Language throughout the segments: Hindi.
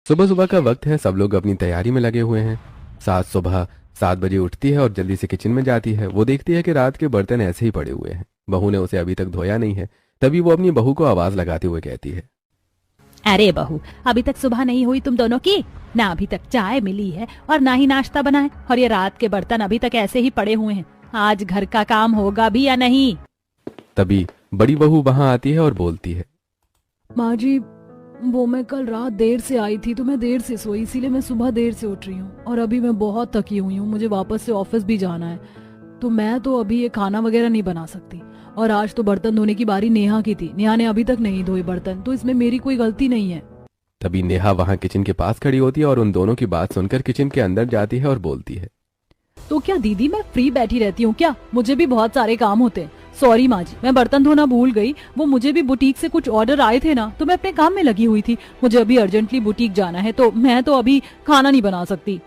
सुबह सुबह का वक्त है। सब लोग अपनी तैयारी में लगे हुए हैं। सास सुबह 7 बजे उठती है और जल्दी से किचन में जाती है। वो देखती है कि रात के बर्तन ऐसे ही पड़े हुए हैं। बहू ने उसे अभी तक धोया नहीं है। तभी वो अपनी बहू को आवाज लगाते हुए कहती है, अरे बहू, अभी तक सुबह नहीं हुई तुम दोनों की? ना अभी तक चाय मिली है और ना ही नाश्ता बना है, और ये रात के बर्तन अभी तक ऐसे ही पड़े हुए हैं। आज घर का काम होगा भी या नहीं? तभी बड़ी बहू वहां आती है और बोलती है, माँ जी, वो मैं कल रात देर से आई थी तो मैं देर से सोई, इसीलिए मैं सुबह देर से उठ रही हूँ और अभी मैं बहुत थकी हुई हूँ। मुझे वापस से ऑफिस भी जाना है, तो मैं तो अभी ये खाना वगैरह नहीं बना सकती। और आज तो बर्तन धोने की बारी नेहा की थी। नेहा ने अभी तक नहीं धोए बर्तन, तो इसमें मेरी कोई गलती नहीं है। तभी नेहा वहां किचन के पास खड़ी होती है और उन दोनों की बात सुनकर किचन के अंदर जाती है और बोलती है, तो क्या दीदी मैं फ्री बैठी रहती हूँ क्या? मुझे भी बहुत सारे काम होते हैं। सॉरी माँ जी, मैं बर्तन धोना भूल गई। वो मुझे भी बुटीक से कुछ ऑर्डर आए थे ना, तो मैं अपने काम में लगी हुई थी। मुझे अभी अर्जेंटली बुटीक जाना है, तो मैं तो अभी खाना नहीं बना सकती।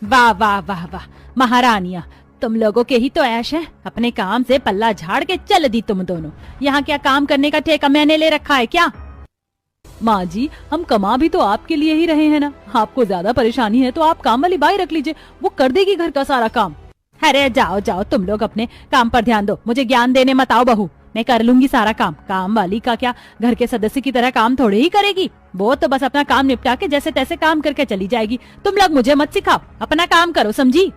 वाह वाह वाह वाह, महारानिया, तुम लोगों के ही तो ऐश है। अपने काम से पल्ला झाड़ के चल दी तुम दोनों। यहाँ क्या काम करने का ठेका मैंने ले रखा है क्या? माँ जी, हम कमा भी तो आपके लिए ही रहे हैं ना। आपको ज्यादा परेशानी है तो आप काम वाली बाई रख लीजिए, वो कर देगी घर का सारा काम। अरे जाओ जाओ, तुम लोग अपने काम पर ध्यान दो, मुझे ज्ञान देने मत आओ बहू। मैं कर लूंगी सारा काम। काम वाली का क्या घर के सदस्य की तरह काम थोड़े ही करेगी। वो तो बस अपना काम निपटा के जैसे तैसे काम करके चली जाएगी। तुम लोग मुझे मत सिखाओ, अपना काम करो, समझी?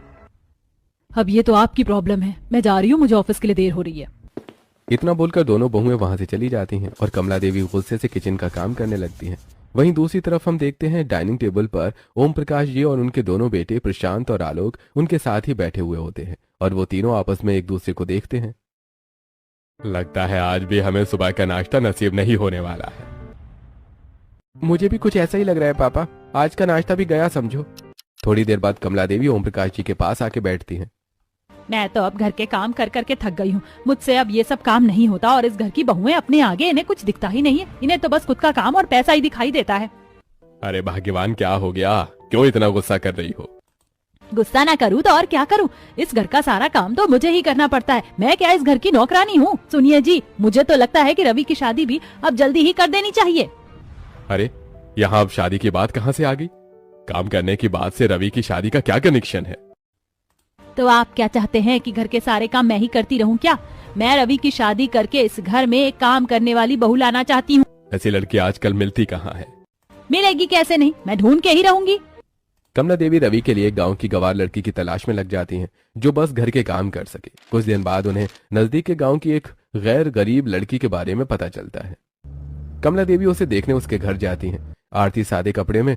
अब ये तो आपकी प्रॉब्लम है। मैं जा रही हूँ, मुझे ऑफिस के लिए देर हो रही है। इतना बोलकर दोनों बहुएं वहां से चली जाती हैं और कमला देवी गुस्से से किचन का काम करने लगती हैं। वहीं दूसरी तरफ हम देखते हैं डाइनिंग टेबल पर ओम प्रकाश जी और उनके दोनों बेटे प्रशांत और आलोक उनके साथ ही बैठे हुए होते हैं और वो तीनों आपस में एक दूसरे को देखते हैं। लगता है आज भी हमें सुबह का नाश्ता नसीब नहीं होने वाला है। मुझे भी कुछ ऐसा ही लग रहा है पापा, आज का नाश्ता भी गया समझो। थोड़ी देर बाद कमला देवी ओम प्रकाश जी के पास आके बैठती हैं। मैं तो अब घर के काम कर करके थक गई हूँ। मुझसे अब ये सब काम नहीं होता, और इस घर की बहुएं अपने आगे, इन्हें कुछ दिखता ही नहीं है। इन्हें तो बस खुद का काम और पैसा ही दिखाई देता है। अरे भाग्यवान, क्या हो गया? क्यों इतना गुस्सा कर रही हो? गुस्सा ना करूँ तो और क्या करूँ? इस घर का सारा काम तो मुझे ही करना पड़ता है। मैं क्या इस घर की नौकरानी हूँ? सुनिए जी, मुझे तो लगता है कि रवि की शादी भी अब जल्दी ही कर देनी चाहिए। अरे यहाँ अब शादी की बात कहाँ से आ गई? काम करने की बात से रवि की शादी का क्या कनेक्शन है? तो आप क्या चाहते हैं कि घर के सारे काम मैं ही करती रहूं क्या? मैं रवि की शादी करके इस घर में एक काम करने वाली बहू लाना चाहती हूँ। ऐसी लड़की आजकल मिलती कहाँ है? मिलेगी कैसे नहीं, मैं ढूंढ के ही रहूंगी। कमला देवी रवि के लिए गांव की गवार लड़की की तलाश में लग जाती हैं, जो बस घर के काम कर सके। कुछ दिन बाद उन्हें नजदीक के गांव की एक गैर गरीब लड़की के बारे में पता चलता है। कमला देवी उसे देखने उसके घर जाती हैं। आरती सादे कपड़े में